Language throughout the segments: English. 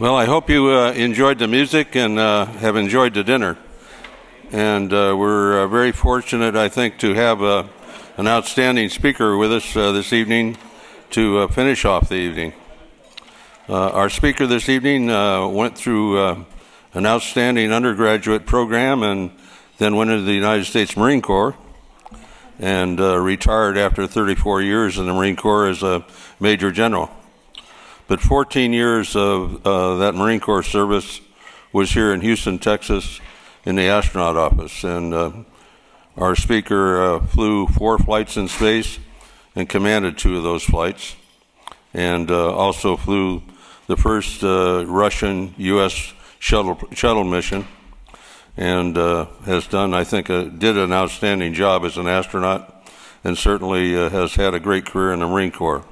Well, I hope you enjoyed the music and have enjoyed the dinner. And we're very fortunate, I think, to have an outstanding speaker with us this evening to finish off the evening. Our speaker this evening went through an outstanding undergraduate program and then went into the United States Marine Corps and retired after 34 years in the Marine Corps as a Major General. But 14 years of that Marine Corps service was here in Houston, Texas, in the astronaut office. And our speaker flew 4 flights in space and commanded 2 of those flights, and also flew the first Russian U.S. shuttle mission, and has done, I think, did an outstanding job as an astronaut, and certainly has had a great career in the Marine Corps.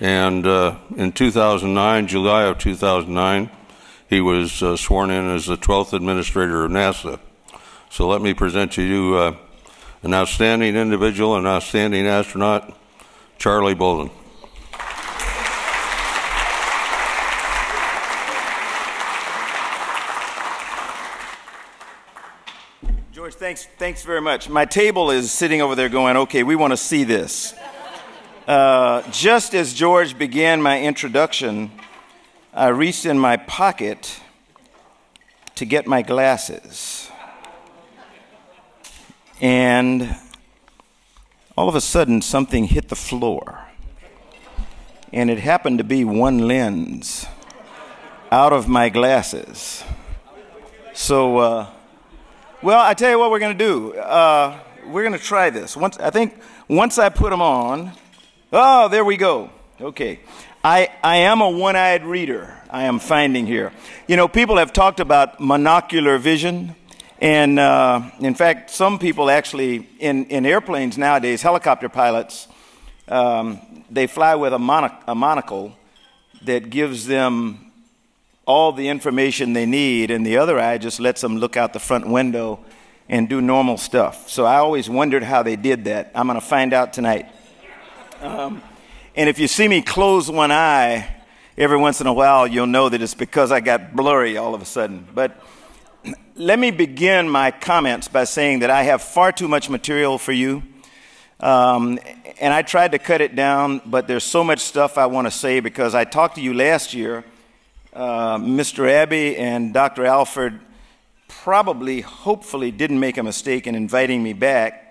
And in 2009, July of 2009, he was sworn in as the 12th administrator of NASA. So let me present to you an outstanding individual, an outstanding astronaut, Charlie Bolden. George, thanks very much. My table is sitting over there going, okay, we want to see this. Just as George began my introduction, I reached in my pocket to get my glasses. And all of a sudden, something hit the floor. And it happened to be one lens out of my glasses. So, well, I tell you what we're going to do. We're going to try this. Once I put them on, oh, there we go. Okay. I am a one-eyed reader, I am finding here. You know, people have talked about monocular vision. And in fact, some people actually, in airplanes nowadays, helicopter pilots, they fly with a monocle that gives them all the information they need, and the other eye just lets them look out the front window and do normal stuff. So I always wondered how they did that. I'm going to find out tonight. And if you see me close one eye every once in a while, you'll know that it's because I got blurry all of a sudden. But let me begin my comments by saying that I have far too much material for you. And I tried to cut it down, but there's so much stuff I want to say because I talked to you last year. Mr. Abbey and Dr. Alford probably, hopefully, didn't make a mistake in inviting me back.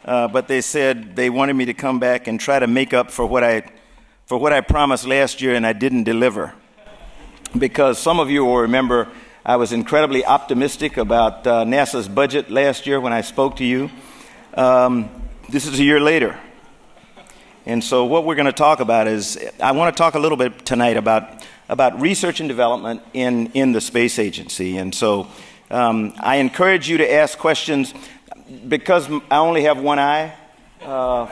But they said they wanted me to come back and try to make up for what I promised last year, and I didn't deliver. Because some of you will remember I was incredibly optimistic about NASA's budget last year when I spoke to you. This is a year later. And so what we're going to talk about is, I want to talk a little bit tonight about research and development in the space agency. And so I encourage you to ask questions. Because I only have one eye,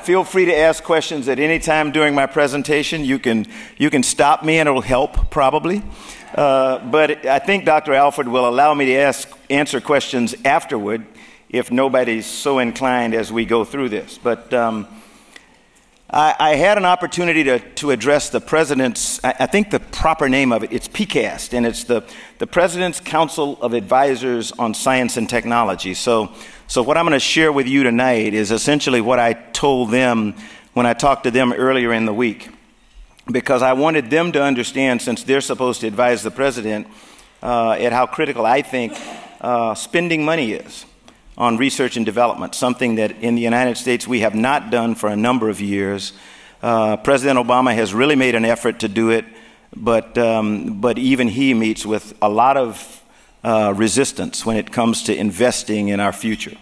feel free to ask questions at any time during my presentation. You can stop me and it'll help, probably. But I think Dr. Alford will allow me to answer questions afterward if nobody's so inclined as we go through this. But I had an opportunity to address the President's, I think the proper name of it's PCAST, and it's the President's Council of Advisors on Science and Technology. So what I'm going to share with you tonight is essentially what I told them when I talked to them earlier in the week, because I wanted them to understand, since they're supposed to advise the President, at how critical I think spending money is on research and development, something that in the United States we have not done for a number of years. President Obama has really made an effort to do it, but even he meets with a lot of resistance when it comes to investing in our future.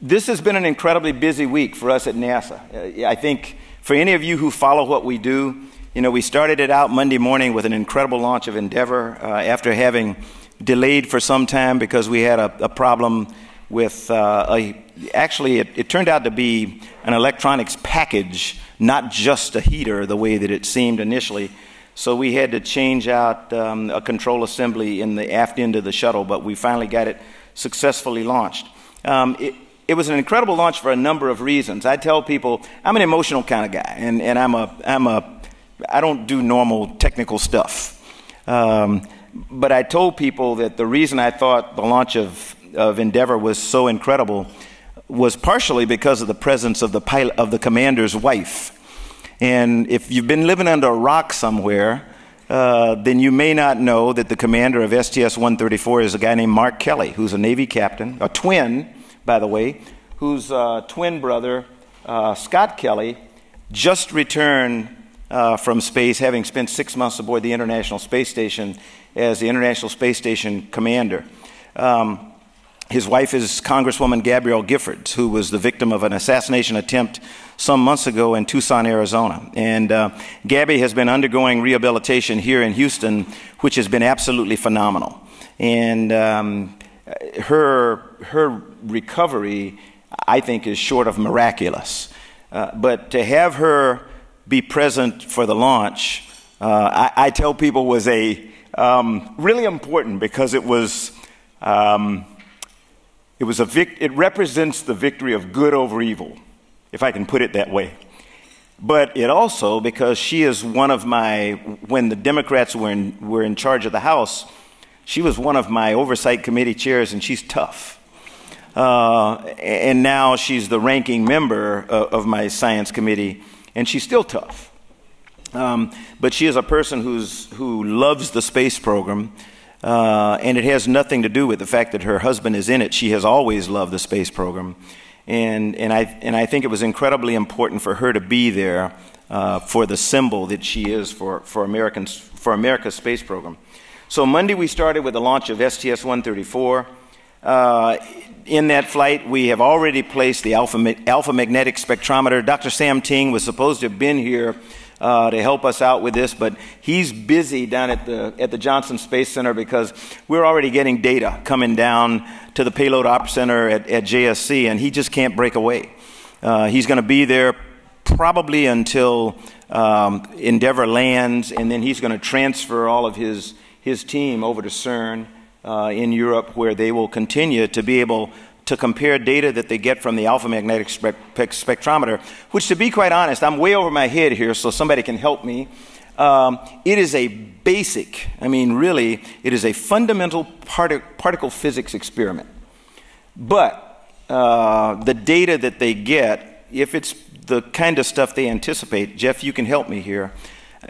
This has been an incredibly busy week for us at NASA. I think for any of you who follow what we do, you know, we started it out Monday morning with an incredible launch of Endeavour after having delayed for some time because we had a problem with, actually it turned out to be an electronics package, not just a heater the way that it seemed initially. So we had to change out a control assembly in the aft end of the shuttle, but we finally got it successfully launched. It was an incredible launch for a number of reasons. I tell people I'm an emotional kind of guy, and I'm a I don't do normal technical stuff. But I told people that the reason I thought the launch of Endeavour was so incredible was partially because of the presence of the commander's wife. And if you've been living under a rock somewhere, then you may not know that the commander of STS-134 is a guy named Mark Kelly, who's a Navy captain, a twin, by the way, whose twin brother, Scott Kelly, just returned from space, having spent 6 months aboard the International Space Station as the International Space Station commander. His wife is Congresswoman Gabrielle Giffords, who was the victim of an assassination attempt some months ago in Tucson, Arizona. And Gabby has been undergoing rehabilitation here in Houston, which has been absolutely phenomenal. And her recovery, I think, is short of miraculous. But to have her be present for the launch, I tell people was really important, because it represents the victory of good over evil, if I can put it that way. But it also, because she is one of my, when the Democrats were in charge of the House, she was one of my oversight committee chairs, and she's tough. And now she's the ranking member of my science committee, and she's still tough. But she is a person who loves the space program, and it has nothing to do with the fact that her husband is in it. She has always loved the space program, and I think it was incredibly important for her to be there for the symbol that she is for America's space program. So Monday we started with the launch of STS-134. In that flight, we have already placed the alpha magnetic spectrometer. Dr. Sam Ting was supposed to have been here to help us out with this, but he's busy down at the Johnson Space Center, because we're already getting data coming down to the Payload Op Center at JSC, and he just can't break away. He's going to be there probably until Endeavour lands, and then he's going to transfer all of his team over to CERN in Europe, where they will continue to be able to compare data that they get from the alpha magnetic spectrometer, which, to be quite honest, I'm way over my head here, so somebody can help me. It is a basic, I mean, really, it is a fundamental particle physics experiment. But the data that they get, if it's the kind of stuff they anticipate, Jeff, you can help me here,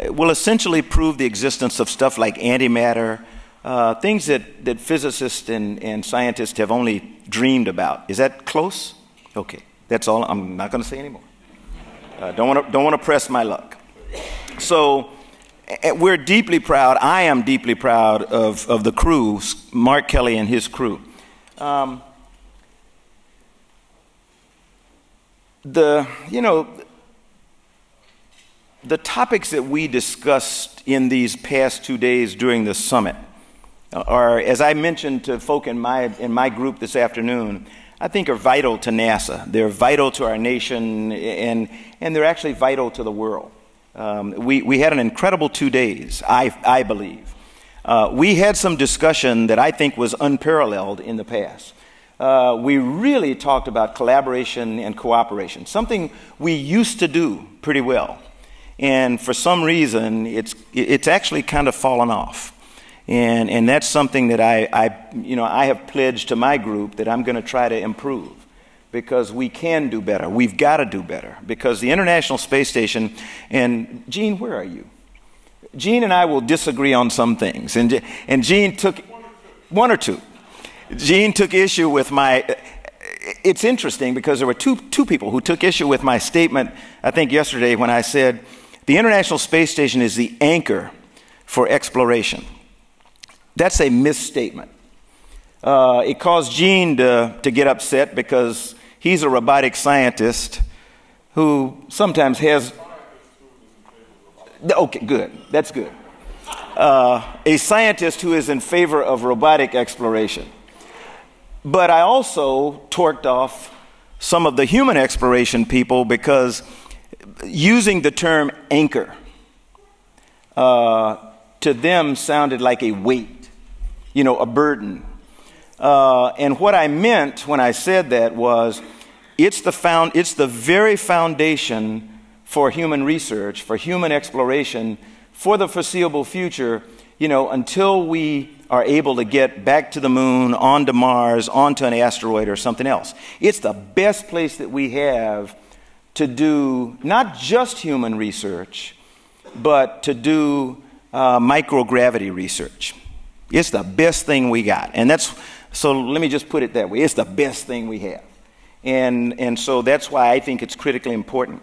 will essentially prove the existence of stuff like antimatter, things that physicists and scientists have only dreamed about. Is that close? Okay, that's all. I'm not going to say anymore. Don't want to press my luck. So we're deeply proud. I am deeply proud of the crew, Mark Kelly and his crew. The topics that we discussed in these past 2 days during the summit are, as I mentioned to folk in my group this afternoon, I think are vital to NASA. They're vital to our nation, and they're actually vital to the world. We had an incredible 2 days, I believe. We had some discussion that I think was unparalleled in the past. We really talked about collaboration and cooperation, something we used to do pretty well. And for some reason, it's actually kind of fallen off. And that's something that I have pledged to my group that I'm going to try to improve, because we can do better. We've got to do better, because the International Space Station, and Gene, where are you? Gene and I will disagree on some things, and Gene took one or two. Gene took issue with my. It's interesting, because there were two people who took issue with my statement, I think yesterday, when I said the International Space Station is the anchor for exploration. That's a misstatement. It caused Gene to get upset, because he's a robotic scientist who sometimes has... Okay, good. That's good. A scientist who is in favor of robotic exploration. But I also torqued off some of the human exploration people, because using the term anchor to them sounded like a weight. A burden. And what I meant when I said that was, it's the very foundation for human research, for human exploration, for the foreseeable future, until we are able to get back to the moon, onto Mars, onto an asteroid or something else. It's the best place that we have to do not just human research, but to do microgravity research. It's the best thing we got. And so let me just put it that way. It's the best thing we have. And so that's why I think it's critically important.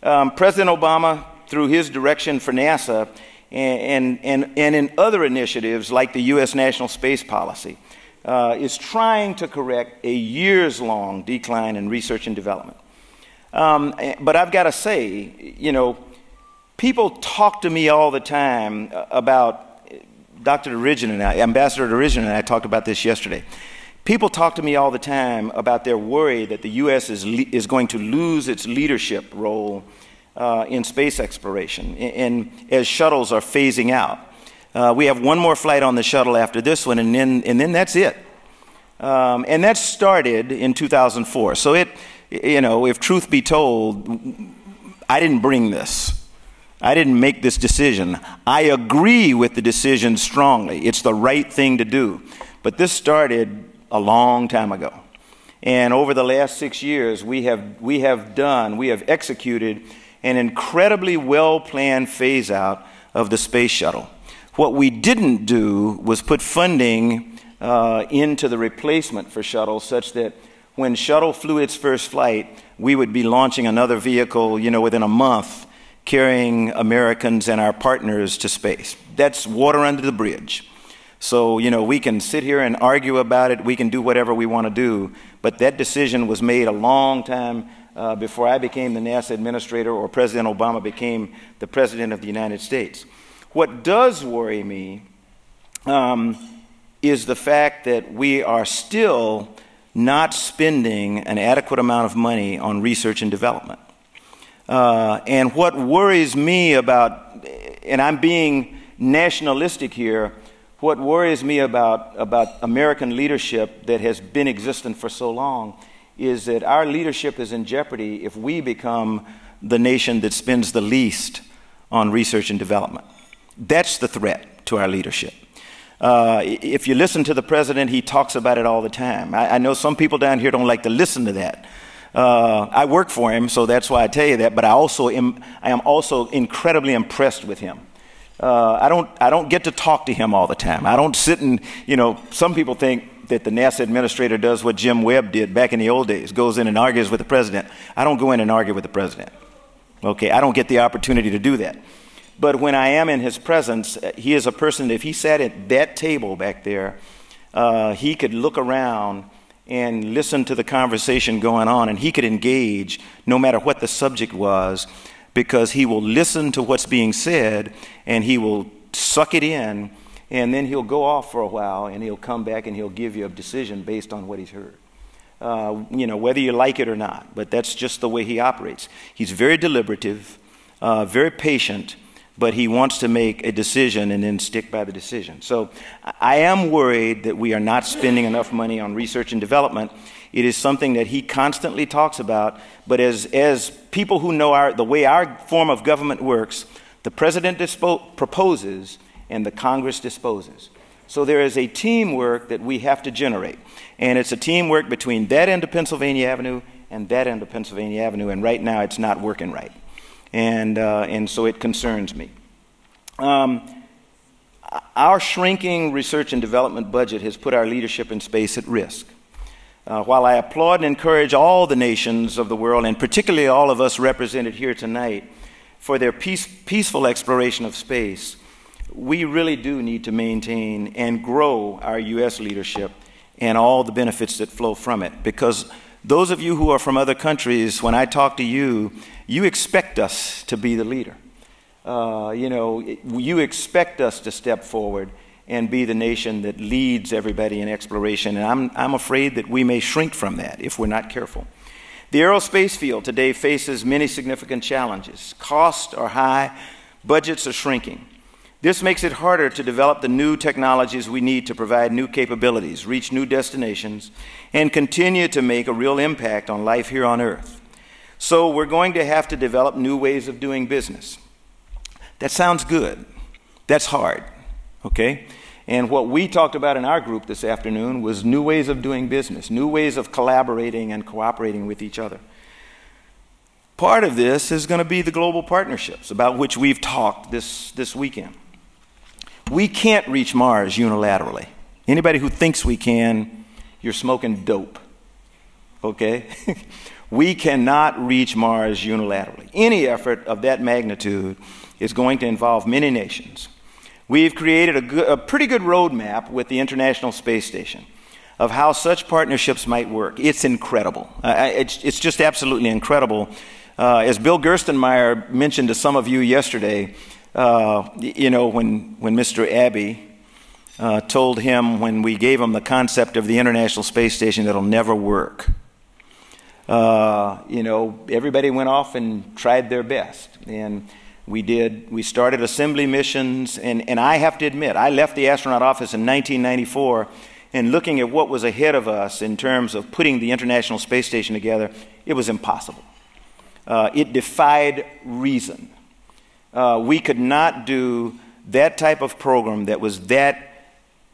President Obama, through his direction for NASA and in other initiatives like the U.S. National Space Policy, is trying to correct a years-long decline in research and development. But I've got to say, people talk to me all the time about Dr. Derision and I, Ambassador Derision and I talked about this yesterday. People talk to me all the time about their worry that the U.S. is going to lose its leadership role in space exploration and as shuttles are phasing out. We have one more flight on the shuttle after this one, and then that's it. And that started in 2004. So if truth be told, I didn't bring this. I didn't make this decision. I agree with the decision strongly. It's the right thing to do. But this started a long time ago. And over the last 6 years, we have executed an incredibly well-planned phase-out of the space shuttle. What we didn't do was put funding into the replacement for shuttle such that when shuttle flew its first flight, we would be launching another vehicle, within a month, carrying Americans and our partners to space. That's water under the bridge. So, we can sit here and argue about it. We can do whatever we want to do. But that decision was made a long time before I became the NASA administrator or President Obama became the President of the United States. What does worry me is the fact that we are still not spending an adequate amount of money on research and development. And what worries me about, and I'm being nationalistic here, what worries me about American leadership that has been existent for so long is that our leadership is in jeopardy if we become the nation that spends the least on research and development. That's the threat to our leadership. If you listen to the president, he talks about it all the time. I know some people down here don't like to listen to that. I work for him, so that's why I tell you that, but I am also incredibly impressed with him. I don't get to talk to him all the time. I don't sit and, some people think that the NASA administrator does what Jim Webb did back in the old days, goes in and argues with the president. I don't go in and argue with the president. Okay, I don't get the opportunity to do that. But when I am in his presence, he is a person that if he sat at that table back there, he could look around and listen to the conversation going on, and he could engage no matter what the subject was, because he will listen to what's being said and he will suck it in, and then he'll go off for a while and he'll come back and he'll give you a decision based on what he's heard. Whether you like it or not, but that's just the way he operates. He's very deliberative, very patient, but he wants to make a decision and then stick by the decision. So I am worried that we are not spending enough money on research and development. It is something that he constantly talks about, but as people who know the way our form of government works, the president proposes and the Congress disposes. So there is a teamwork that we have to generate, and it's a teamwork between that end of Pennsylvania Avenue and that end of Pennsylvania Avenue, and right now it's not working right. And so it concerns me. Our shrinking research and development budget has put our leadership in space at risk. While I applaud and encourage all the nations of the world, and particularly all of us represented here tonight, for their peaceful exploration of space, we really do need to maintain and grow our U.S. leadership and all the benefits that flow from it. Because those of you who are from other countries, when I talk to you, you expect us to be the leader. You expect us to step forward and be the nation that leads everybody in exploration. And I'm afraid that we may shrink from that if we're not careful. The aerospace field today faces many significant challenges. Costs are high, budgets are shrinking. This makes it harder to develop the new technologies we need to provide new capabilities, reach new destinations, and continue to make a real impact on life here on Earth. So we're going to have to develop new ways of doing business. That sounds good. That's hard, okay? And what we talked about in our group this afternoon was new ways of doing business, new ways of collaborating and cooperating with each other. Part of this is going to be the global partnerships about which we've talked this weekend. We can't reach Mars unilaterally. Anybody who thinks we can, you're smoking dope, okay? We cannot reach Mars unilaterally. Any effort of that magnitude is going to involve many nations. We've created a pretty good roadmap with the International Space Station of how such partnerships might work. It's incredible. It's just absolutely incredible. As Bill Gerstenmaier mentioned to some of you yesterday, you know, when Mr. Abbey told him when we gave him the concept of the International Space Station that'll never work. You know, everybody went off and tried their best. And we started assembly missions, and I have to admit, I left the astronaut office in 1994, and looking at what was ahead of us in terms of putting the International Space Station together, it was impossible. It defied reason. We could not do that type of program that was that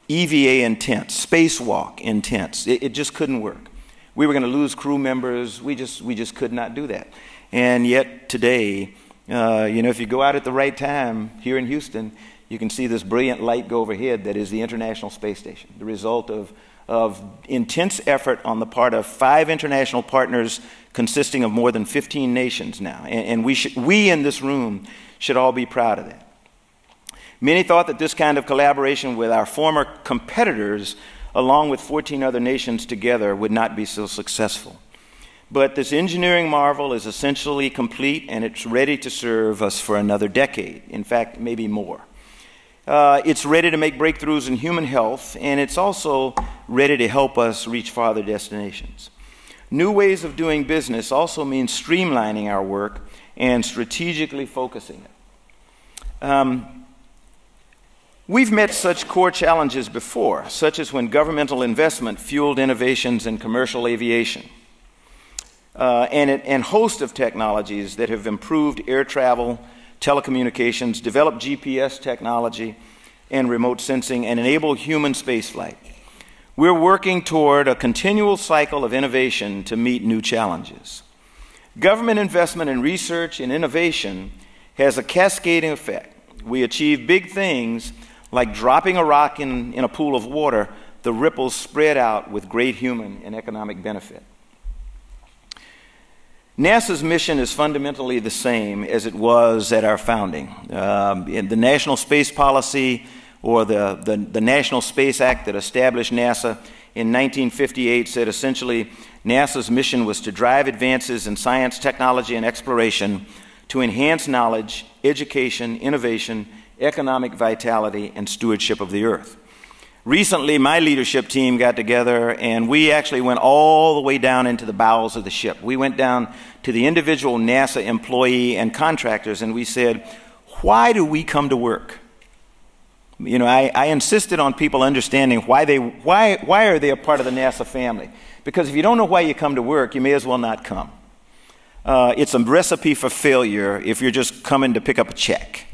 EVA intense, spacewalk intense. It just couldn't work. We were going to lose crew members. We just could not do that. And yet today, you know, if you go out at the right time here in Houston, you can see this brilliant light go overhead that is the International Space Station, the result of intense effort on the part of 5 international partners consisting of more than 15 nations now. And we in this room should all be proud of that. Many thought that this kind of collaboration with our former competitors, along with 14 other nations together, would not be so successful. But this engineering marvel is essentially complete, and it's ready to serve us for another decade. In fact, maybe more. It's ready to make breakthroughs in human health, and it's also ready to help us reach farther destinations. New ways of doing business also mean streamlining our work and strategically focusing it. We've met such core challenges before, such as when governmental investment fueled innovations in commercial aviation, and a host of technologies that have improved air travel, telecommunications, developed GPS technology and remote sensing, and enabled human spaceflight. We're working toward a continual cycle of innovation to meet new challenges. Government investment in research and innovation has a cascading effect. We achieve big things like dropping a rock in a pool of water, the ripples spread out with great human and economic benefit. NASA's mission is fundamentally the same as it was at our founding. In the National Space Policy, or the National Space Act that established NASA in 1958, said essentially NASA's mission was to drive advances in science, technology, and exploration to enhance knowledge, education, innovation, economic vitality, and stewardship of the Earth. Recently, my leadership team got together, and we actually went all the way down into the bowels of the ship. We went down to the individual NASA employee and contractors, and we said, why do we come to work? You know, I insisted on people understanding why are they a part of the NASA family? Because if you don't know why you come to work, you may as well not come. It's a recipe for failure if you're just coming to pick up a check.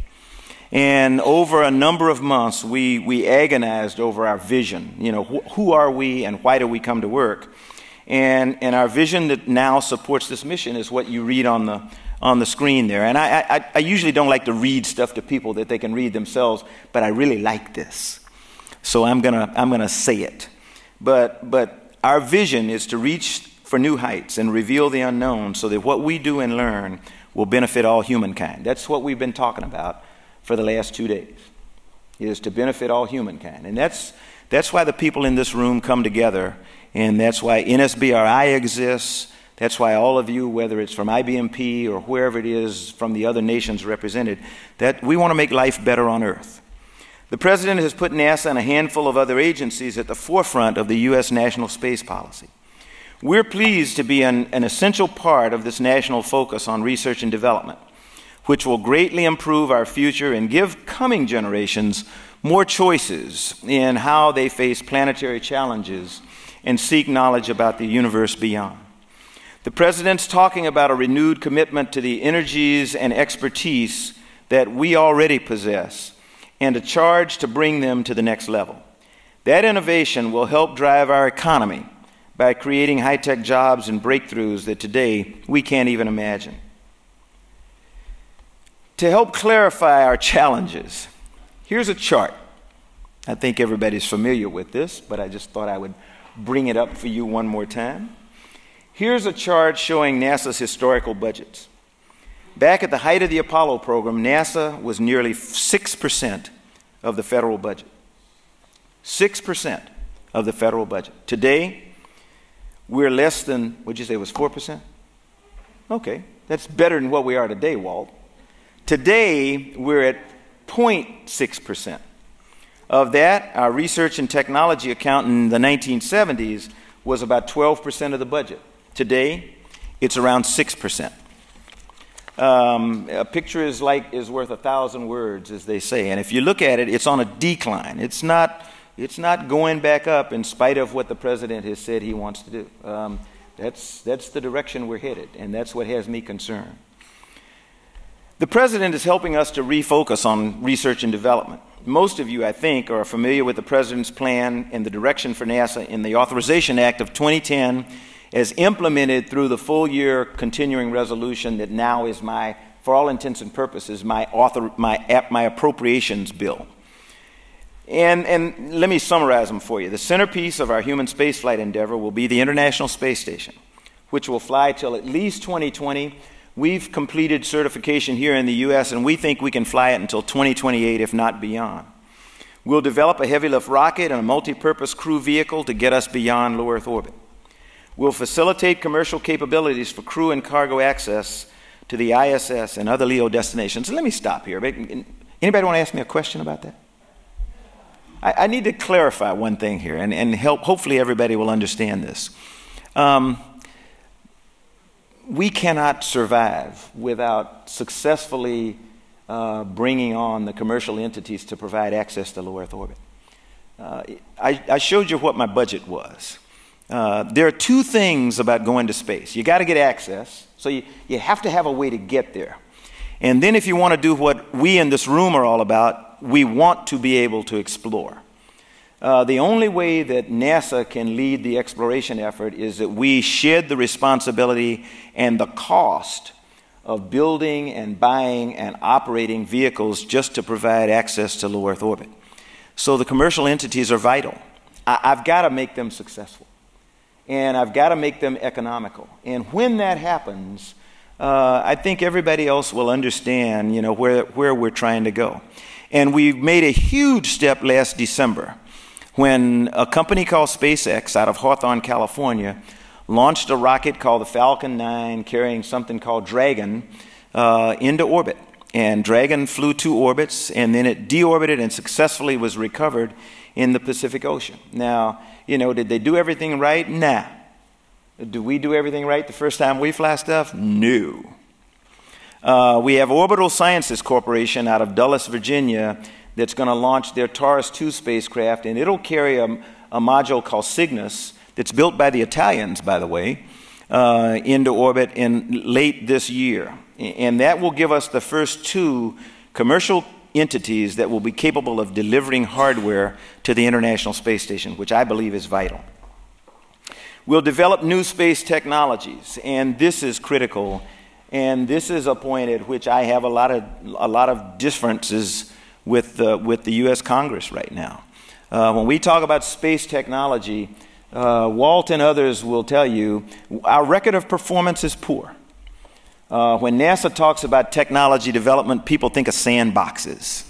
And over a number of months, we agonized over our vision. You know, who are we and why do we come to work? And our vision that now supports this mission is what you read on the screen there. And I usually don't like to read stuff to people that they can read themselves, but I really like this. So I'm gonna say it. But our vision is to reach for new heights and reveal the unknown so that what we do and learn will benefit all humankind. That's what we've been talking about for the last 2 days, is to benefit all humankind. And that's why the people in this room come together, and that's why NSBRI exists. That's why all of you, whether it's from IBMP or wherever it is from the other nations represented, that we want to make life better on Earth. The President has put NASA and a handful of other agencies at the forefront of the U.S. national space policy. We're pleased to be an essential part of this national focus on research and development, which will greatly improve our future and give coming generations more choices in how they face planetary challenges and seek knowledge about the universe beyond. The President's talking about a renewed commitment to the energies and expertise that we already possess and a charge to bring them to the next level. That innovation will help drive our economy by creating high-tech jobs and breakthroughs that today we can't even imagine. To help clarify our challenges, here's a chart. I think everybody's familiar with this, but I just thought I would bring it up for you one more time. Here's a chart showing NASA's historical budgets. Back at the height of the Apollo program, NASA was nearly 6% of the federal budget. 6% of the federal budget. Today, we're less than, what'd you say, it was 4%? Okay, that's better than what we are today, Walt. Today, we're at 0.6%. Of that, our research and technology account in the 1970s was about 12% of the budget. Today, it's around 6%. A picture is worth 1,000 words, as they say. And if you look at it, it's on a decline. It's not going back up in spite of what the President has said he wants to do. That's the direction we're headed, and that's what has me concerned. The President is helping us to refocus on research and development. Most of you, I think, are familiar with the President's plan and the direction for NASA in the Authorization Act of 2010 as implemented through the full-year continuing resolution that now is for all intents and purposes, my appropriations bill. And let me summarize them for you. The centerpiece of our human spaceflight endeavor will be the International Space Station, which will fly till at least 2020. We've completed certification here in the U.S., and we think we can fly it until 2028, if not beyond. We'll develop a heavy-lift rocket and a multi-purpose crew vehicle to get us beyond low Earth orbit. We'll facilitate commercial capabilities for crew and cargo access to the ISS and other LEO destinations. Let me stop here. Anybody want to ask me a question about that? I need to clarify one thing here, and hopefully everybody will understand this. We cannot survive without successfully bringing on the commercial entities to provide access to low Earth orbit. I showed you what my budget was. There are two things about going to space. You got to get access, so you have to have a way to get there. And then if you want to do what we in this room are all about, we want to be able to explore. The only way that NASA can lead the exploration effort is that we shed the responsibility and the cost of building and buying and operating vehicles just to provide access to low Earth orbit. So the commercial entities are vital. I've got to make them successful. And I've got to make them economical. And when that happens, I think everybody else will understand, where we're trying to go. And we made a huge step last December when a company called SpaceX out of Hawthorne, California, launched a rocket called the Falcon 9 carrying something called Dragon into orbit. And Dragon flew 2 orbits, and then it deorbited and successfully was recovered in the Pacific Ocean. Now, did they do everything right? Nah. Do we do everything right the first time we fly stuff? No. We have Orbital Sciences Corporation out of Dulles, Virginia, that's going to launch their Taurus 2 spacecraft, and it'll carry a module called Cygnus that's built by the Italians, by the way, into orbit in late this year. And that will give us the first 2 commercial entities that will be capable of delivering hardware to the International Space Station, which I believe is vital. We'll develop new space technologies, and this is critical. And this is a point at which I have a lot of differences with the U.S. Congress right now. When we talk about space technology, Walt and others will tell you our record of performance is poor. When NASA talks about technology development, people think of sandboxes,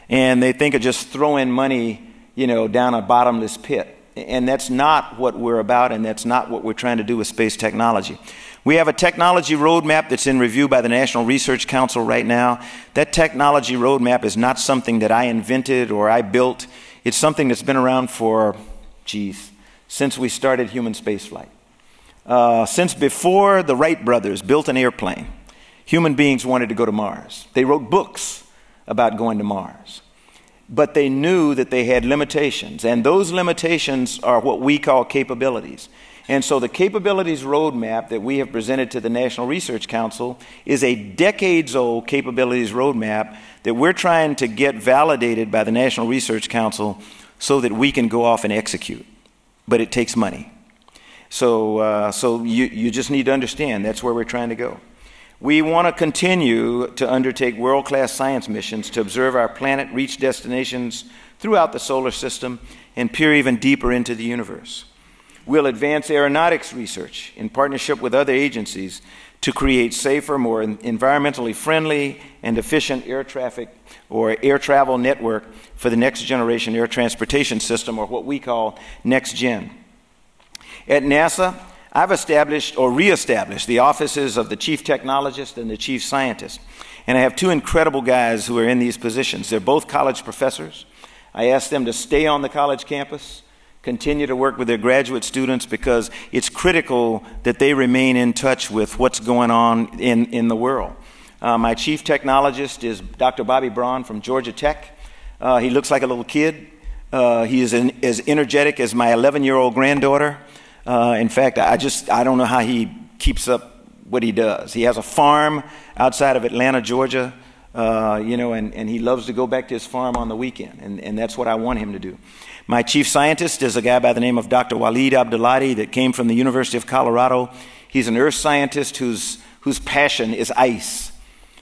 and they think of just throwing money, down a bottomless pit. And that's not what we're about, and that's not what we're trying to do with space technology. We have a technology roadmap that's in review by the National Research Council right now. That technology roadmap is not something that I invented or I built. It's something that's been around for, since we started human spaceflight. Since before the Wright brothers built an airplane, human beings wanted to go to Mars. They wrote books about going to Mars. But they knew that they had limitations, and those limitations are what we call capabilities. And so the capabilities roadmap that we have presented to the National Research Council is a decades-old capabilities roadmap that we're trying to get validated by the National Research Council so that we can go off and execute. But it takes money. So you just need to understand that's where we're trying to go. We want to continue to undertake world-class science missions to observe our planet, reach destinations throughout the solar system, and peer even deeper into the universe. We'll advance aeronautics research in partnership with other agencies to create safer, more environmentally friendly and efficient air traffic or air travel network for the next generation air transportation system, or what we call Next Gen. At NASA, I've established or reestablished the offices of the Chief Technologist and the Chief Scientist. And I have two incredible guys who are in these positions. They're both college professors. I asked them to stay on the college campus, continue to work with their graduate students, because it's critical that they remain in touch with what's going on in the world. My chief technologist is Dr. Bobby Braun from Georgia Tech. He looks like a little kid. He is as energetic as my 11-year-old granddaughter. In fact, I don't know how he keeps up what he does. He has a farm outside of Atlanta, Georgia, and he loves to go back to his farm on the weekend, and that's what I want him to do. My chief scientist is a guy by the name of Dr. Waleed Abdullati that came from the University of Colorado. He's an earth scientist whose passion is ice.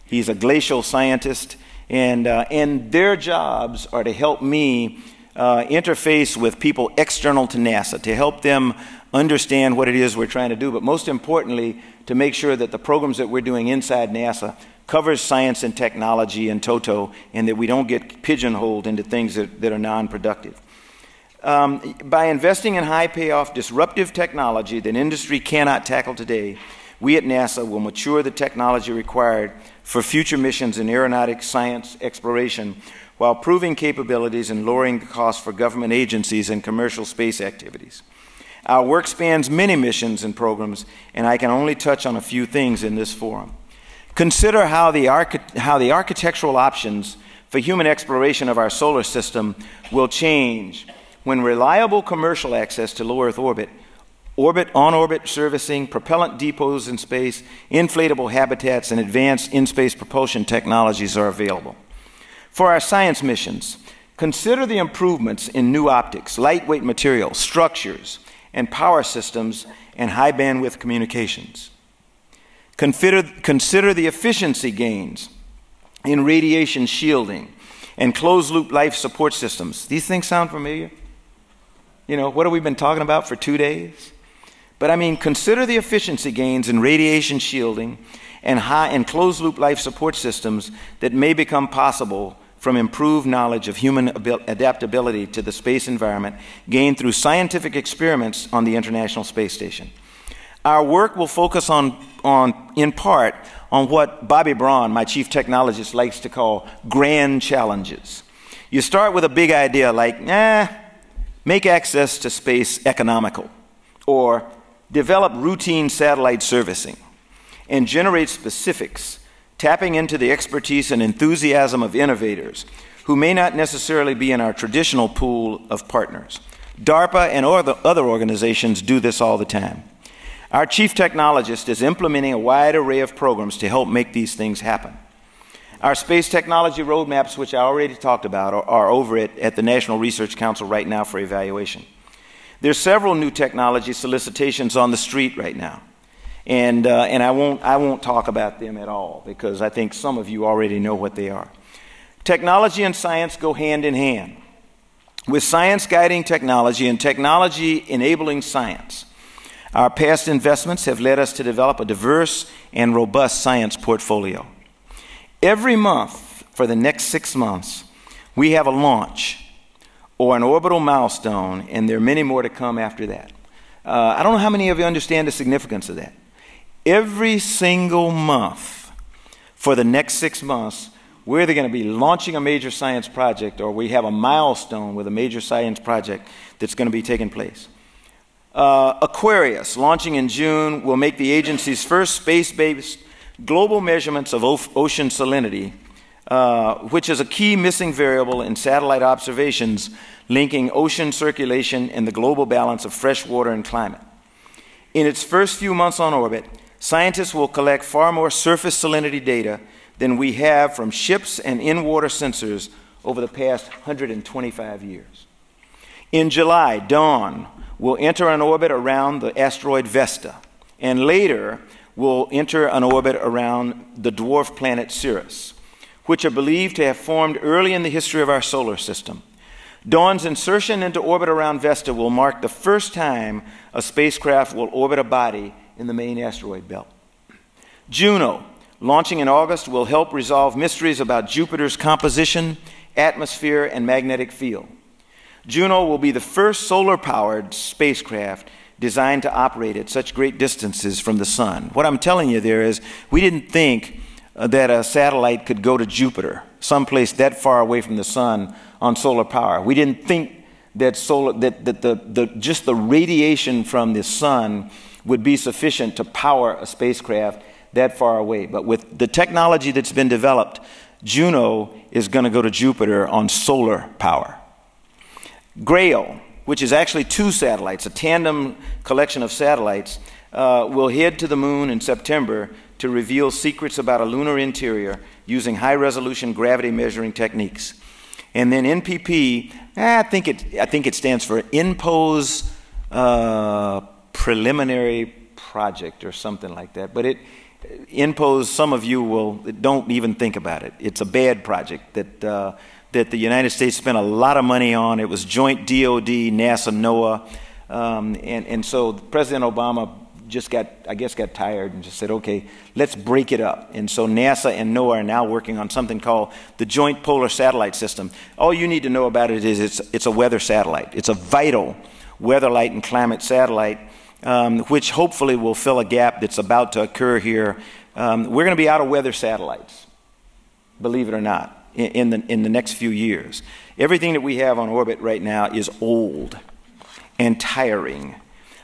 He's a glacial scientist, and their jobs are to help me interface with people external to NASA, to help them understand what it is we're trying to do, but most importantly, to make sure that the programs that we're doing inside NASA covers science and technology in toto, and that we don't get pigeonholed into things that are non-productive. By investing in high payoff disruptive technology that industry cannot tackle today, we at NASA will mature the technology required for future missions in aeronautics, science, exploration, while proving capabilities and lowering the cost for government agencies and commercial space activities. Our work spans many missions and programs, and I can only touch on a few things in this forum. Consider how the architectural options for human exploration of our solar system will change when reliable commercial access to low Earth orbit, on-orbit servicing, propellant depots in space, inflatable habitats, and advanced in-space propulsion technologies are available. For our science missions, consider the improvements in new optics, lightweight materials, structures, and power systems, and high bandwidth communications. Consider the efficiency gains in radiation shielding and closed-loop life support systems. These things sound familiar? You know, what have we been talking about for 2 days? But I mean, consider the efficiency gains in radiation shielding and closed-loop life support systems that may become possible from improved knowledge of human adaptability to the space environment gained through scientific experiments on the International Space Station. Our work will focus in part on what Bobby Braun, my chief technologist, likes to call grand challenges. You start with a big idea like, make access to space economical, or develop routine satellite servicing, and generate specifics, tapping into the expertise and enthusiasm of innovators who may not necessarily be in our traditional pool of partners. DARPA and other organizations do this all the time. Our chief technologist is implementing a wide array of programs to help make these things happen. Our space technology roadmaps, which I already talked about, are over at the National Research Council right now for evaluation. There's several new technology solicitations on the street right now. And I won't talk about them at all, because I think some of you already know what they are. Technology and science go hand in hand. With science guiding technology and technology enabling science, our past investments have led us to develop a diverse and robust science portfolio. Every month for the next 6 months, we have a launch or an orbital milestone, and there are many more to come after that. I don't know how many of you understand the significance of that. Every single month for the next 6 months, we're either going to be launching a major science project, or we have a milestone with a major science project that's going to be taking place. Aquarius, launching in June, will make the agency's first space-based global measurements of ocean salinity, which is a key missing variable in satellite observations linking ocean circulation and the global balance of fresh water and climate. In its first few months on orbit, scientists will collect far more surface salinity data than we have from ships and in-water sensors over the past 125 years. In July, Dawn will enter an orbit around the asteroid Vesta, and later will enter an orbit around the dwarf planet Sirius, which are believed to have formed early in the history of our solar system. Dawn's insertion into orbit around Vesta will mark the first time a spacecraft will orbit a body in the main asteroid belt. Juno, launching in August, will help resolve mysteries about Jupiter's composition, atmosphere, and magnetic field. Juno will be the first solar-powered spacecraft designed to operate at such great distances from the sun. What I'm telling you there is we didn't think that a satellite could go to Jupiter, someplace that far away from the sun, on solar power. We didn't think that just the radiation from the sun would be sufficient to power a spacecraft that far away. But with the technology that's been developed, Juno is going to go to Jupiter on solar power. Grail, which is actually two satellites, a tandem collection of satellites, will head to the moon in September to reveal secrets about a lunar interior using high-resolution gravity measuring techniques. And then NPP, I think it stands for INPOS Preliminary Project or something like that. But INPOS, some of you don't even think about it. It's a bad project that the United States spent a lot of money on. It was joint DOD, NASA, NOAA. And so President Obama got tired and just said, okay, let's break it up. And so NASA and NOAA are now working on something called the Joint Polar Satellite System. All you need to know about it is it's a weather satellite. It's a vital weather, light, and climate satellite, which hopefully will fill a gap that's about to occur here. We're going to be out of weather satellites, believe it or not, in the next few years. Everything that we have on orbit right now is old and tiring.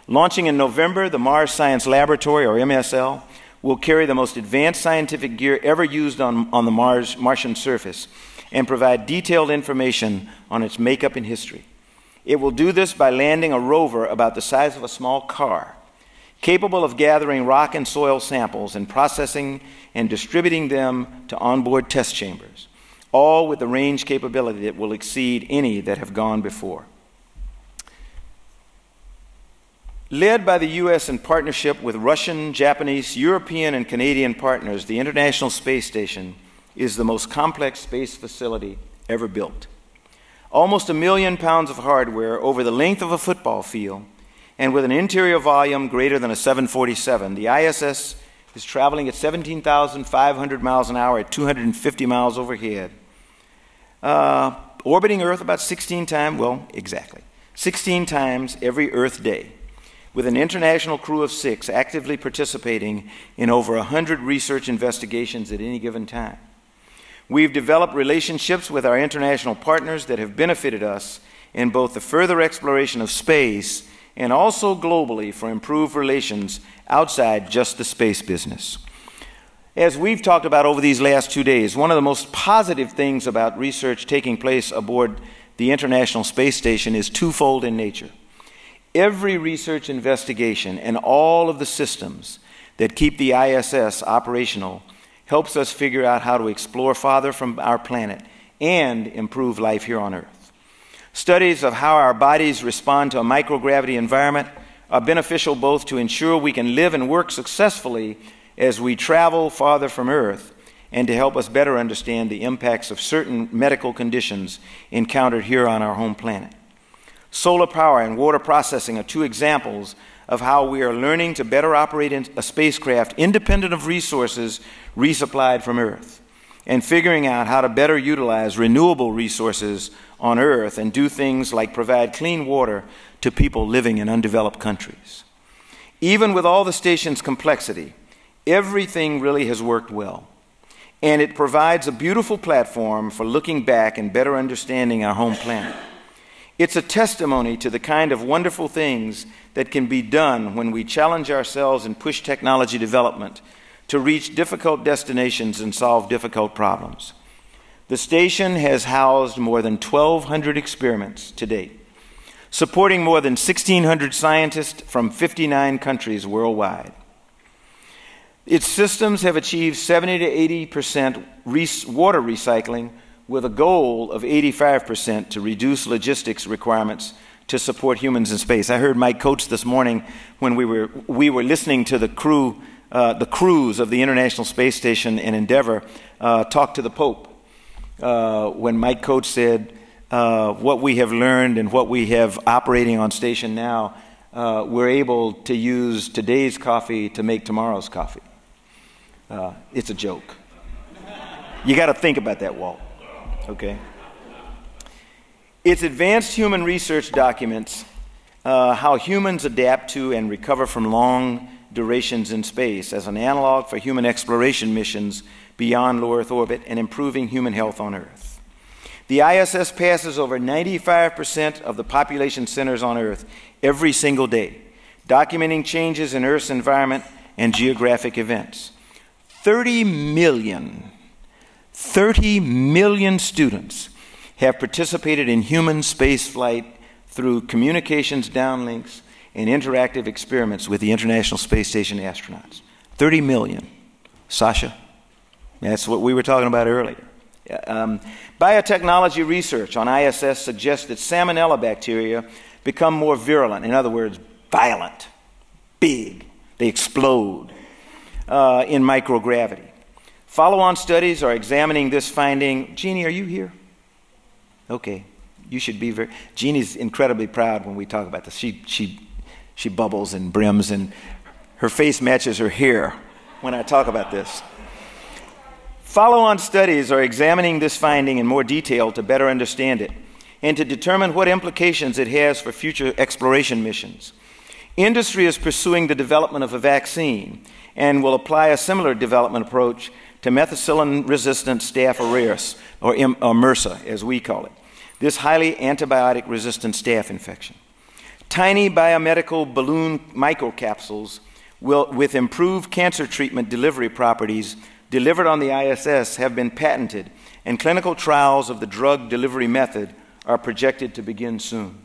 Launching in November, the Mars Science Laboratory, or MSL, will carry the most advanced scientific gear ever used on the Martian surface and provide detailed information on its makeup and history. It will do this by landing a rover about the size of a small car, capable of gathering rock and soil samples and processing and distributing them to onboard test chambers, all with a range capability that will exceed any that have gone before. Led by the U.S. in partnership with Russian, Japanese, European, and Canadian partners, the International Space Station is the most complex space facility ever built. Almost 1 million pounds of hardware over the length of a football field, and with an interior volume greater than a 747, the ISS is traveling at 17,500 miles an hour at 250 miles overhead, orbiting Earth about 16 times every Earth day, with an international crew of 6 actively participating in over 100 research investigations at any given time. We've developed relationships with our international partners that have benefited us in both the further exploration of space and also globally for improved relations outside just the space business. As we've talked about over these last 2 days, one of the most positive things about research taking place aboard the International Space Station is twofold in nature. Every research investigation and all of the systems that keep the ISS operational helps us figure out how to explore farther from our planet and improve life here on Earth. Studies of how our bodies respond to a microgravity environment are beneficial both to ensure we can live and work successfully as we travel farther from Earth and to help us better understand the impacts of certain medical conditions encountered here on our home planet. Solar power and water processing are 2 examples of how we are learning to better operate a spacecraft independent of resources resupplied from Earth, and figuring out how to better utilize renewable resources on Earth and do things like provide clean water to people living in undeveloped countries. Even with all the station's complexity, everything really has worked well, and it provides a beautiful platform for looking back and better understanding our home planet. It's a testimony to the kind of wonderful things that can be done when we challenge ourselves and push technology development to reach difficult destinations and solve difficult problems. The station has housed more than 1,200 experiments to date. supporting more than 1,600 scientists from 59 countries worldwide. Its systems have achieved 70 to 80% water recycling, with a goal of 85% to reduce logistics requirements to support humans in space. I heard Mike Coates this morning when we were listening to the crews of the International Space Station and Endeavour talk to the Pope. When Mike Coates said, what we have learned and what we have operating on station now, we're able to use today's coffee to make tomorrow's coffee. It's a joke. You got to think about that, Walt. Okay. Its advanced human research documents how humans adapt to and recover from long durations in space as an analog for human exploration missions beyond low Earth orbit and improving human health on Earth. The ISS passes over 95% of the population centers on Earth every single day, documenting changes in Earth's environment and geographic events. 30 million students have participated in human space flight through communications downlinks and interactive experiments with the International Space Station astronauts. 30 million. Sasha? That's what we were talking about earlier. Biotechnology research on ISS suggests that salmonella bacteria become more virulent, in other words, violent, big. They explode in microgravity. Follow-on studies are examining this finding. Jeannie, are you here? Okay. You should be very... Jeannie's incredibly proud when we talk about this. She bubbles and brims, and her face matches her hair when I talk about this. Follow-on studies are examining this finding in more detail to better understand it and to determine what implications it has for future exploration missions. Industry is pursuing the development of a vaccine and will apply a similar development approach to methicillin-resistant Staph aureus, or MRSA, as we call it, this highly antibiotic-resistant staph infection. Tiny biomedical balloon microcapsules with improved cancer treatment delivery properties delivered on the ISS have been patented, and clinical trials of the drug delivery method are projected to begin soon.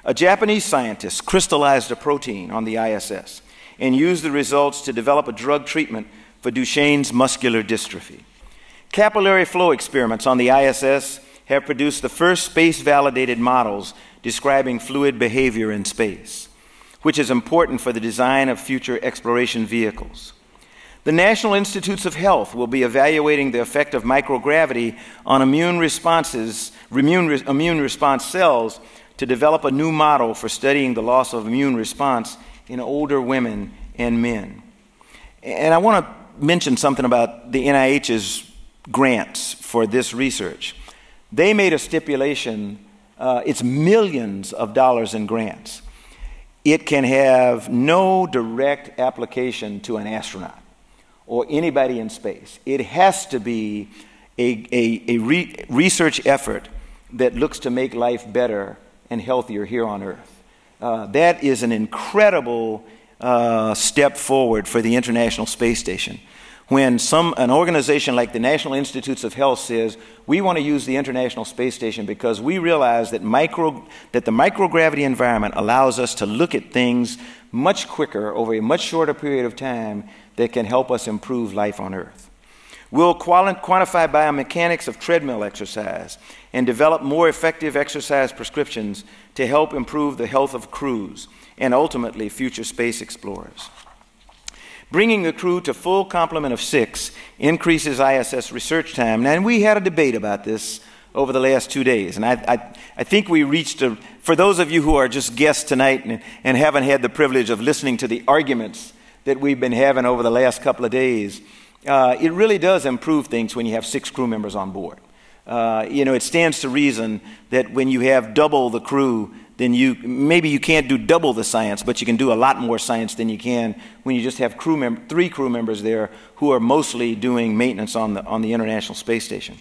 A Japanese scientist crystallized a protein on the ISS and used the results to develop a drug treatment for Duchenne's muscular dystrophy. Capillary flow experiments on the ISS have produced the first space-validated models describing fluid behavior in space, which is important for the design of future exploration vehicles. The National Institutes of Health will be evaluating the effect of microgravity on immune response cells to develop a new model for studying the loss of immune response in older women and men. And I want to mention something about the NIH's grants for this research. They made a stipulation, it's millions of dollars in grants. It can have no direct application to an astronaut or anybody in space. It has to be a research effort that looks to make life better and healthier here on Earth. That is an incredible step forward for the International Space Station. When an organization like the National Institutes of Health says, we want to use the International Space Station because we realize that the microgravity environment allows us to look at things much quicker over a much shorter period of time that can help us improve life on Earth. We'll quantify biomechanics of treadmill exercise and develop more effective exercise prescriptions to help improve the health of crews and ultimately future space explorers. Bringing the crew to full complement of 6 increases ISS research time. Now, and we had a debate about this over the last 2 days, and I think we reached for those of you who are just guests tonight and haven't had the privilege of listening to the arguments that we've been having over the last couple of days, it really does improve things when you have 6 crew members on board. It stands to reason that when you have double the crew, then maybe you can't do double the science, but you can do a lot more science than you can when you just have 3 crew members there who are mostly doing maintenance on the International Space Station.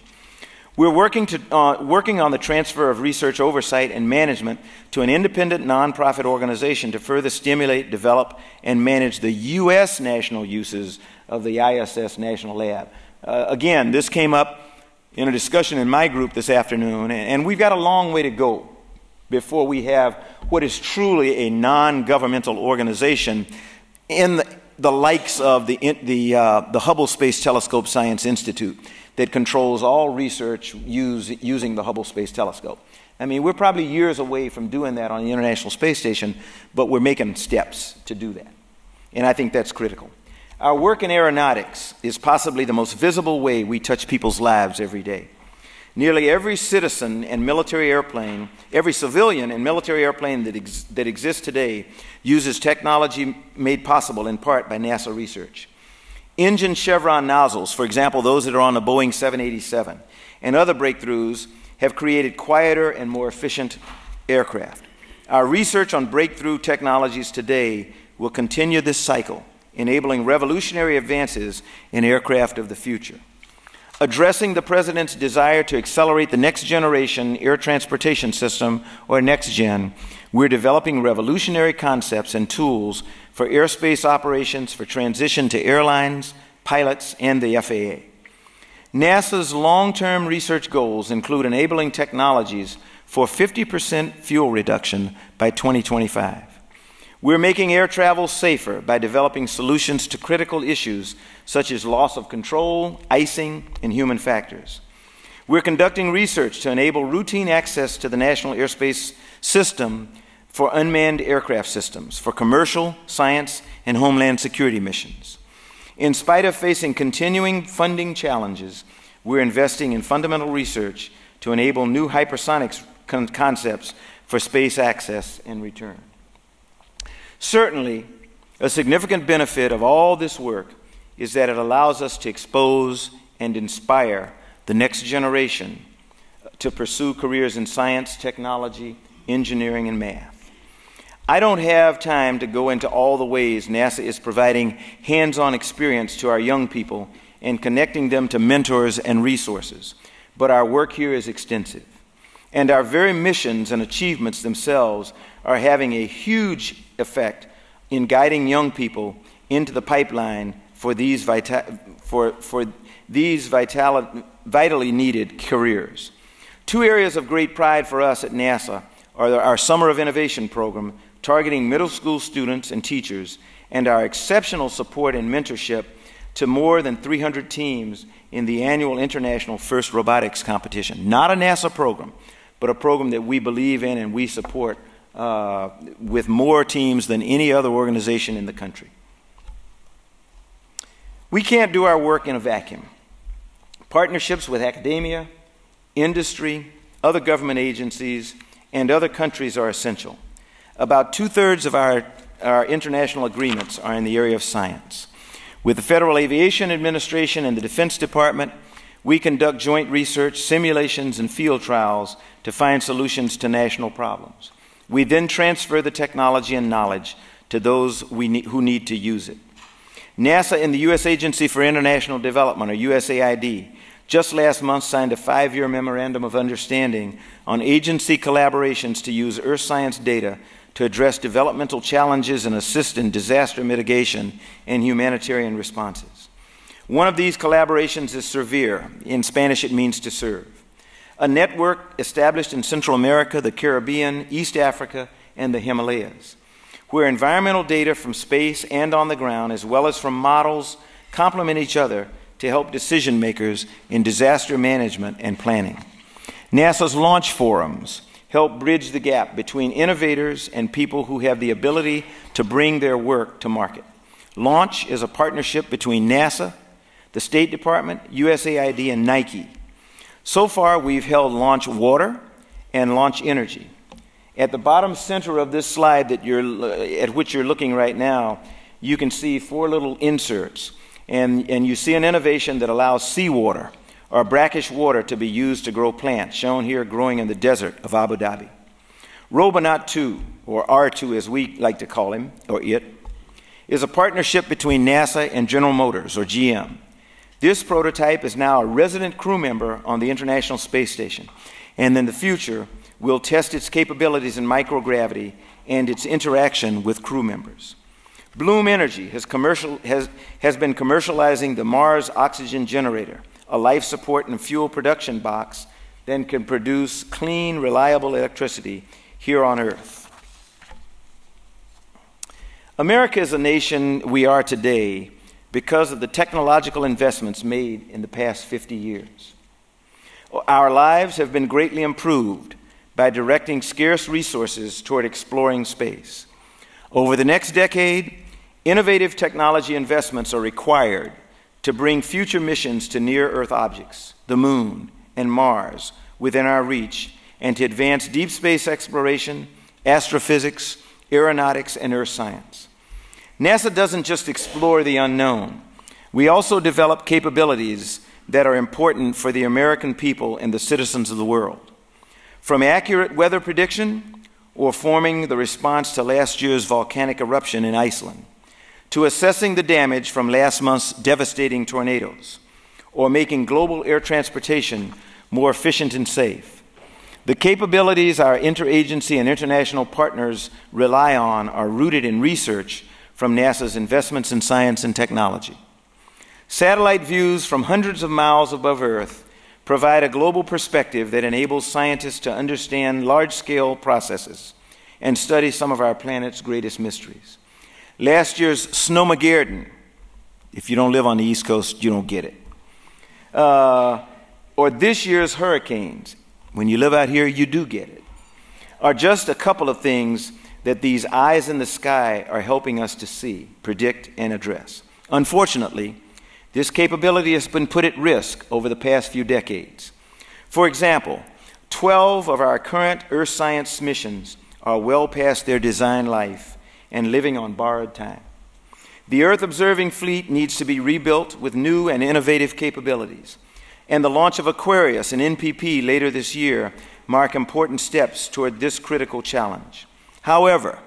We're working on the transfer of research oversight and management to an independent nonprofit organization to further stimulate, develop, and manage the U.S. national uses of the ISS National Lab. Again, this came up in a discussion in my group this afternoon, and we've got a long way to go before we have what is truly a non-governmental organization in the likes of the Hubble Space Telescope Science Institute that controls all research using the Hubble Space Telescope. I mean, we're probably years away from doing that on the International Space Station, but we're making steps to do that. And I think that's critical. Our work in aeronautics is possibly the most visible way we touch people's lives every day. Nearly every citizen and military airplane, every civilian and military airplane that exists today uses technology made possible in part by NASA research. Engine chevron nozzles, for example, those that are on the Boeing 787, and other breakthroughs have created quieter and more efficient aircraft. Our research on breakthrough technologies today will continue this cycle, enabling revolutionary advances in aircraft of the future. Addressing the President's desire to accelerate the next generation air transportation system, or NextGen, we're developing revolutionary concepts and tools for airspace operations for transition to airlines, pilots, and the FAA. NASA's long-term research goals include enabling technologies for 50% fuel reduction by 2025. We're making air travel safer by developing solutions to critical issues such as loss of control, icing, and human factors. We're conducting research to enable routine access to the National Airspace System for unmanned aircraft systems, for commercial, science, and homeland security missions. In spite of facing continuing funding challenges, we're investing in fundamental research to enable new hypersonics concepts for space access and return. Certainly, a significant benefit of all this work is that it allows us to expose and inspire the next generation to pursue careers in science, technology, engineering, and math. I don't have time to go into all the ways NASA is providing hands-on experience to our young people and connecting them to mentors and resources, but our work here is extensive. And our very missions and achievements themselves are having a huge effect in guiding young people into the pipeline for these vitally needed careers. Two areas of great pride for us at NASA are our Summer of Innovation program, targeting middle school students and teachers, and our exceptional support and mentorship to more than 300 teams in the annual International First Robotics Competition. Not a NASA program, but a program that we believe in and we support with more teams than any other organization in the country. We can't do our work in a vacuum. Partnerships with academia, industry, other government agencies, and other countries are essential. About 2/3 of our international agreements are in the area of science. With the Federal Aviation Administration and the Defense Department, we conduct joint research, simulations, and field trials to find solutions to national problems. We then transfer the technology and knowledge to those who need to use it. NASA and the U.S. Agency for International Development, or USAID, just last month signed a 5-year memorandum of understanding on agency collaborations to use earth science data to address developmental challenges and assist in disaster mitigation and humanitarian responses. One of these collaborations is SERVIR. In Spanish, it means to serve. A network established in Central America, the Caribbean, East Africa, and the Himalayas, where environmental data from space and on the ground, as well as from models, complement each other to help decision makers in disaster management and planning. NASA's launch forums help bridge the gap between innovators and people who have the ability to bring their work to market. Launch is a partnership between NASA, the State Department, USAID, and Nike. So far, we've held Launch Water and Launch Energy. At the bottom center of this slide at which you're looking right now, you can see 4 little inserts, and you see an innovation that allows seawater or brackish water to be used to grow plants, shown here growing in the desert of Abu Dhabi. Robonaut 2, or R2 as we like to call him, or it, is a partnership between NASA and General Motors, or GM. This prototype is now a resident crew member on the International Space Station, and in the future will test its capabilities in microgravity and its interaction with crew members. Bloom Energy has been commercializing the Mars Oxygen Generator, a life support and fuel production box that can produce clean, reliable electricity here on Earth. America is a nation we are today because of the technological investments made in the past 50 years. Our lives have been greatly improved by directing scarce resources toward exploring space. Over the next decade, innovative technology investments are required to bring future missions to near-Earth objects, the Moon and Mars, within our reach, and to advance deep space exploration, astrophysics, aeronautics, and earth science. NASA doesn't just explore the unknown. We also develop capabilities that are important for the American people and the citizens of the world. From accurate weather prediction or forming the response to last year's volcanic eruption in Iceland, to assessing the damage from last month's devastating tornadoes, or making global air transportation more efficient and safe. The capabilities our interagency and international partners rely on are rooted in research from NASA's investments in science and technology. Satellite views from hundreds of miles above Earth provide a global perspective that enables scientists to understand large-scale processes and study some of our planet's greatest mysteries. Last year's Snowmageddon, if you don't live on the East Coast, you don't get it. Or this year's hurricanes, when you live out here, you do get it, are just a couple of things that these eyes in the sky are helping us to see, predict, and address. Unfortunately, this capability has been put at risk over the past few decades. For example, 12 of our current Earth science missions are well past their design life and living on borrowed time. The Earth observing fleet needs to be rebuilt with new and innovative capabilities, and the launch of Aquarius and NPP later this year mark important steps toward this critical challenge. However,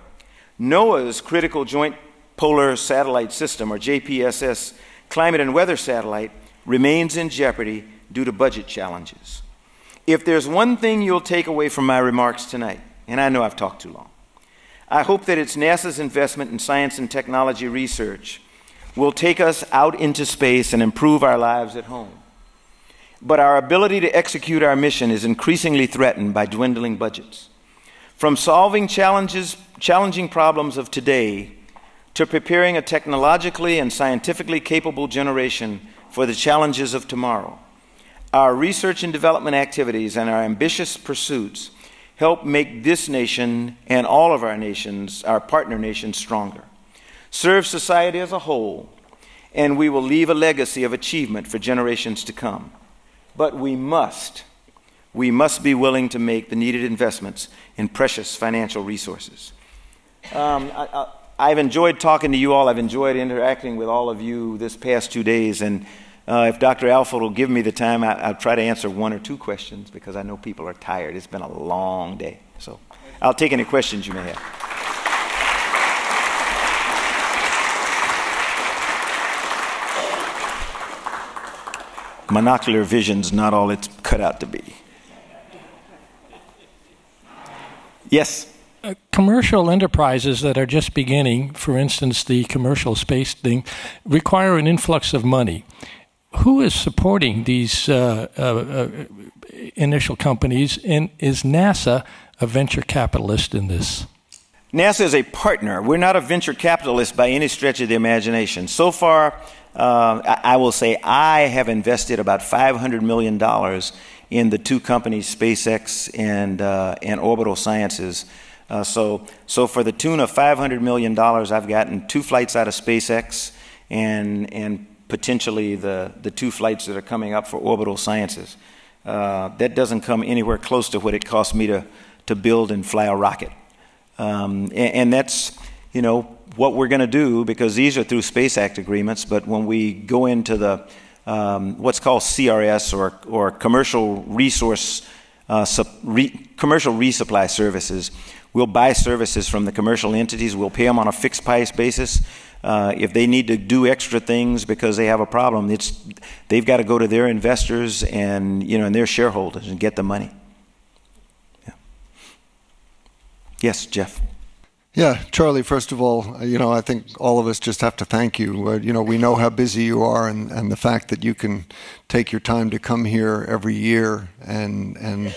NOAA's Critical Joint Polar Satellite System, or JPSS, climate and weather satellite remains in jeopardy due to budget challenges. If there's one thing you'll take away from my remarks tonight, and I know I've talked too long, I hope that it's NASA's investment in science and technology research will take us out into space and improve our lives at home. But our ability to execute our mission is increasingly threatened by dwindling budgets. From solving challenging problems of today to preparing a technologically and scientifically capable generation for the challenges of tomorrow, our research and development activities and our ambitious pursuits help make this nation and all of our nations, our partner nations, stronger, serve society as a whole, and we will leave a legacy of achievement for generations to come. But we must be willing to make the needed investments in precious financial resources. I've enjoyed talking to you all. I've enjoyed interacting with all of you this past 2 days. And if Dr. Alford will give me the time, I'll try to answer one or two questions because I know people are tired. It's been a long day. So I'll take any questions you may have. Monocular vision's not all it's cut out to be. Yes? Commercial enterprises that are just beginning, for instance, the commercial space thing, require an influx of money. Who is supporting these initial companies, and is NASA a venture capitalist in this? NASA is a partner. We're not a venture capitalist by any stretch of the imagination. So far, I will say I have invested about $500 million in the two companies, SpaceX and Orbital Sciences. So for the tune of $500 million, I've gotten 2 flights out of SpaceX and potentially the 2 flights that are coming up for Orbital Sciences. That doesn't come anywhere close to what it cost me to build and fly a rocket. And that's, you know, what we're going to do, because these are through Space Act agreements. But when we go into the what's called CRS or commercial resupply services, we'll buy services from the commercial entities. We'll pay them on a fixed price basis. If they need to do extra things because they have a problem, they've got to go to their investors and and their shareholders and get the money. Yeah. Yes, Jeff. Yeah, Charlie, first of all, I think all of us just have to thank you. We know how busy you are, and the fact that you can take your time to come here every year and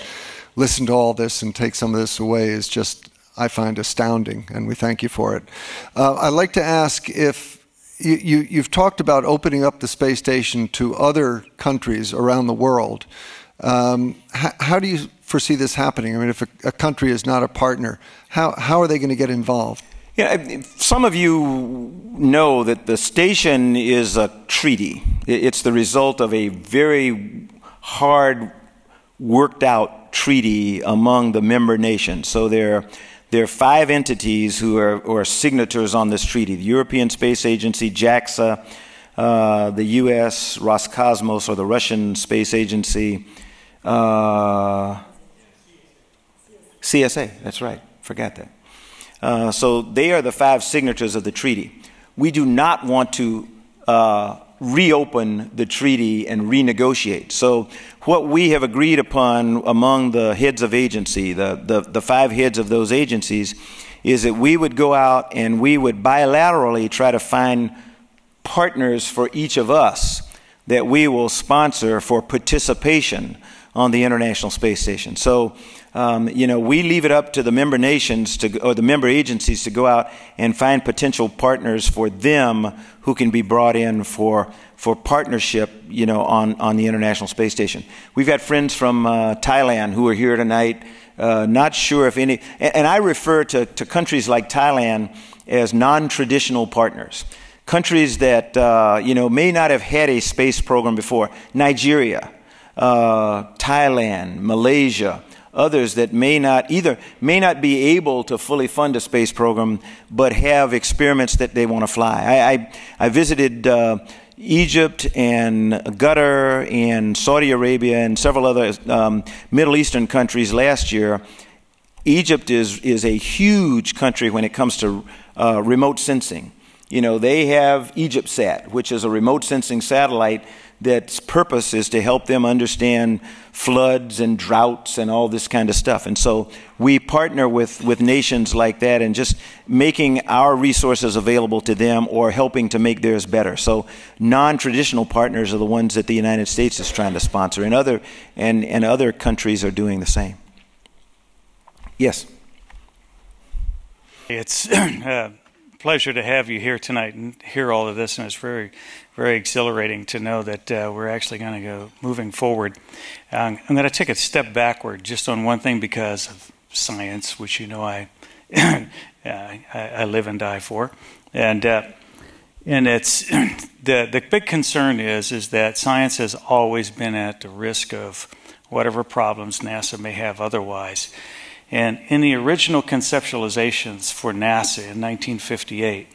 listen to all this and take some of this away is just, I find, astounding, and we thank you for it. I'd like to ask if you've talked about opening up the space station to other countries around the world. How do you foresee this happening? I mean, if a country is not a partner, how are they going to get involved? Yeah, some of you know that the station is a treaty. It's the result of a very hard, worked out treaty among the member nations. So there are 5 entities who are signatories on this treaty: the European Space Agency, JAXA, the U.S. Roscosmos, or the Russian Space Agency, CSA. That's right. Forgot that. So they are the 5 signatories of the treaty. We do not want to reopen the treaty and renegotiate. So what we have agreed upon among the heads of agency, the 5 heads of those agencies, is that we would go out and we would bilaterally try to find partners for each of us that we will sponsor for participation on the International Space Station. So we leave it up to the member nations or the member agencies to go out and find potential partners for them who can be brought in for partnership, on the International Space Station. We've got friends from Thailand who are here tonight. Not sure if any, and I refer to countries like Thailand as non-traditional partners. Countries that may not have had a space program before. Nigeria, Thailand, Malaysia. Others that may not be able to fully fund a space program, but have experiments that they want to fly. I visited Egypt and Qatar and Saudi Arabia and several other Middle Eastern countries last year. Egypt is a huge country when it comes to remote sensing. They have EgyptSat, which is a remote sensing satellite that's purpose is to help them understand floods and droughts and all this kind of stuff. And so we partner with nations like that and just making our resources available to them or helping to make theirs better. So non-traditional partners are the ones that the United States is trying to sponsor, and other countries are doing the same. Yes? It's a pleasure to have you here tonight and hear all of this, and it's very, very exhilarating to know that we're actually going to go moving forward. I'm going to take a step backward just on one thing because of science, which I live and die for, and it's the big concern is that science has always been at the risk of whatever problems NASA may have otherwise. And in the original conceptualizations for NASA in 1958,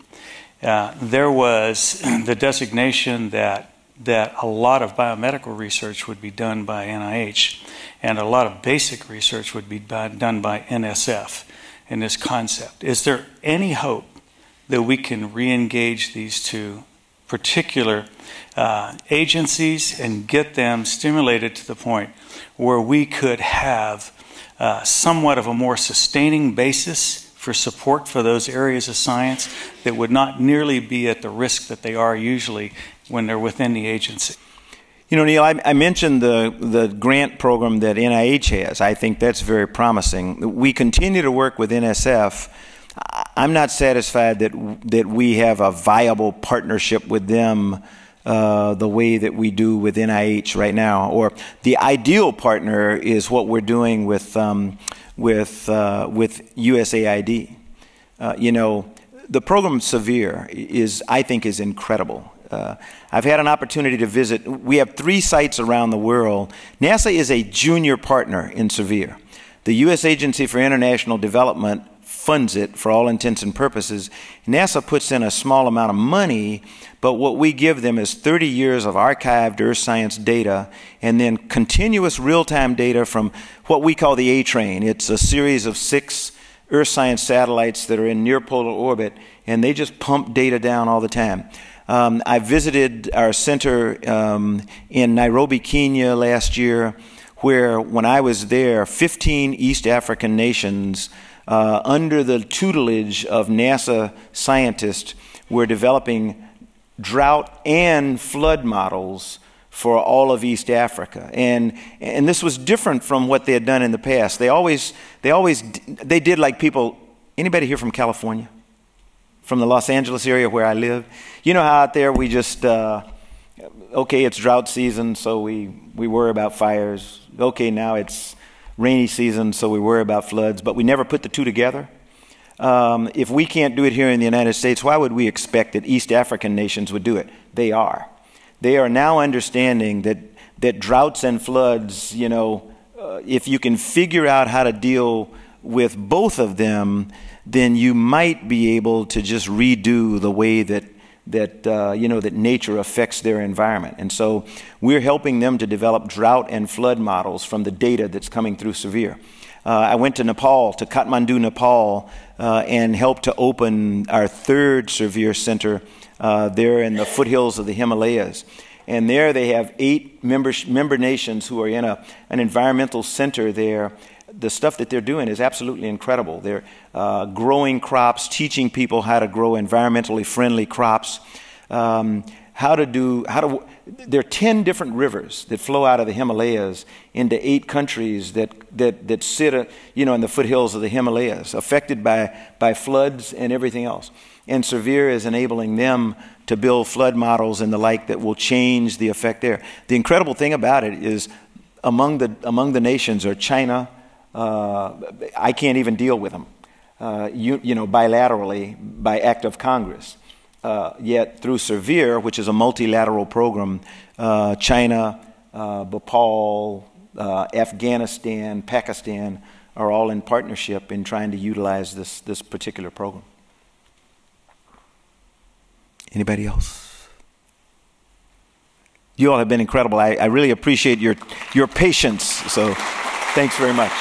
there was the designation that a lot of biomedical research would be done by NIH, and a lot of basic research would be done by NSF in this concept. Is there any hope that we can re-engage these 2 particular agencies and get them stimulated to the point where we could have somewhat of a more sustaining basis for support for those areas of science that would not nearly be at the risk that they are usually when they're within the agency? Neil, I mentioned the grant program that NIH has. I think that's very promising. We continue to work with NSF. I'm not satisfied that we have a viable partnership with them the way that we do with NIH right now. Or the ideal partner is what we're doing with USAID. The program Severe I think is incredible. I've had an opportunity to visit. We have 3 sites around the world. NASA is a junior partner in Severe. The U.S. Agency for International Development funds it for all intents and purposes. NASA puts in a small amount of money, but what we give them is 30 years of archived earth science data and then continuous real-time data from what we call the A-Train. It's a series of 6 earth science satellites that are in near-polar orbit, and they just pump data down all the time. I visited our center in Nairobi, Kenya last year, where when I was there, 15 East African nations under the tutelage of NASA scientists were developing drought and flood models for all of East Africa. And this was different from what they had done in the past. They did like people, anybody here from California? From the Los Angeles area where I live? You know how out there we just, okay, it's drought season, so we worry about fires. Okay, now it's rainy season, so we worry about floods, but we never put the two together. If we can't do it here in the United States, why would we expect that East African nations would do it? They are. They are now understanding that droughts and floods, you know, if you can figure out how to deal with both of them, then you might be able to just redo the way that nature affects their environment. And so we're helping them to develop drought and flood models from the data that's coming through Severe. I went to Nepal, to Kathmandu, Nepal, and helped to open our third Severe Center there in the foothills of the Himalayas. And there they have 8 member nations who are in an environmental center there. The stuff that they're doing is absolutely incredible. They're growing crops, teaching people how to grow environmentally friendly crops. There are 10 different rivers that flow out of the Himalayas into 8 countries that sit, in the foothills of the Himalayas, affected by floods and everything else. And Severe is enabling them to build flood models and the like that will change the effect there. The incredible thing about it is among the nations are China. I can't even deal with them, bilaterally by act of Congress. Yet through Severe, which is a multilateral program, China, Bhopal, Afghanistan, Pakistan are all in partnership in trying to utilize this particular program. Anybody else? You all have been incredible. I really appreciate your patience. So thanks very much.